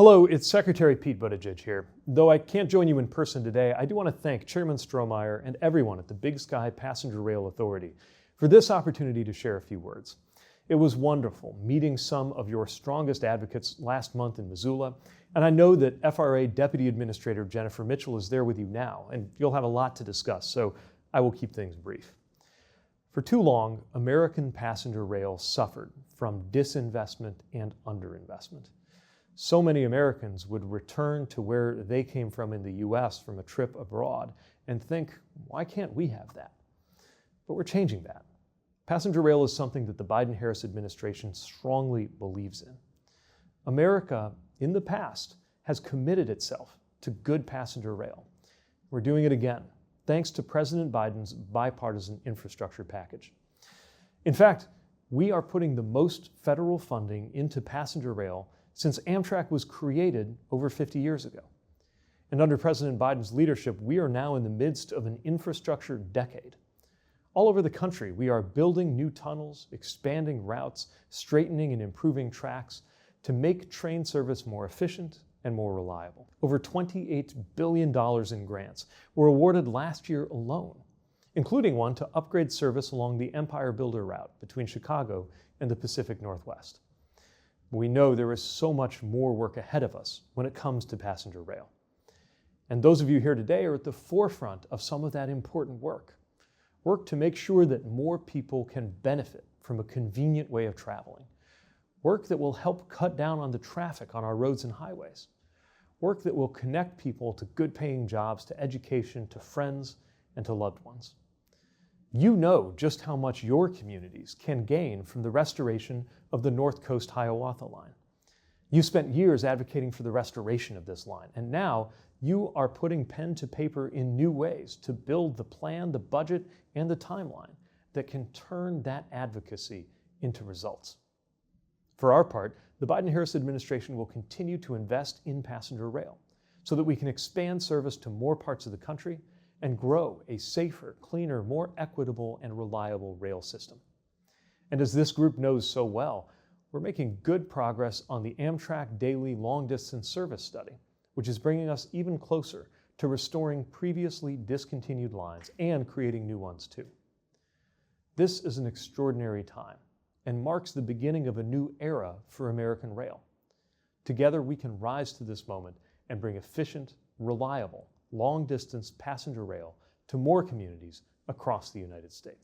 Hello, it's Secretary Pete Buttigieg here. Though I can't join you in person today, I do want to thank Chairman Strohmeyer and everyone at the Big Sky Passenger Rail Authority for this opportunity to share a few words. It was wonderful meeting some of your strongest advocates last month in Missoula, and I know that FRA Deputy Administrator Jennifer Mitchell is there with you now, and you'll have a lot to discuss, so I will keep things brief. For too long, American passenger rail suffered from disinvestment and underinvestment. So many Americans would return to where they came from in the US from a trip abroad and think, why can't we have that? But we're changing that. Passenger rail is something that the Biden-Harris administration strongly believes in. America, in the past, has committed itself to good passenger rail. We're doing it again, thanks to President Biden's bipartisan infrastructure package. In fact, we are putting the most federal funding into passenger rail since Amtrak was created over 50 years ago. And under President Biden's leadership, we are now in the midst of an infrastructure decade. All over the country, we are building new tunnels, expanding routes, straightening and improving tracks to make train service more efficient and more reliable. Over $28 billion in grants were awarded last year alone, including one to upgrade service along the Empire Builder route between Chicago and the Pacific Northwest. We know there is so much more work ahead of us when it comes to passenger rail. And those of you here today are at the forefront of some of that important work. Work to make sure that more people can benefit from a convenient way of traveling. Work that will help cut down on the traffic on our roads and highways. Work that will connect people to good-paying jobs, to education, to friends, and to loved ones. You know just how much your communities can gain from the restoration of the North Coast Hiawatha line. You spent years advocating for the restoration of this line, and now you are putting pen to paper in new ways to build the plan, the budget, and the timeline that can turn that advocacy into results. For our part, the Biden-Harris administration will continue to invest in passenger rail so that we can expand service to more parts of the country and grow a safer, cleaner, more equitable, and reliable rail system. And as this group knows so well, we're making good progress on the Amtrak Daily Long-Distance Service Study, which is bringing us even closer to restoring previously discontinued lines and creating new ones too. This is an extraordinary time and marks the beginning of a new era for American rail. Together, we can rise to this moment and bring efficient, reliable, long-distance passenger rail to more communities across the United States.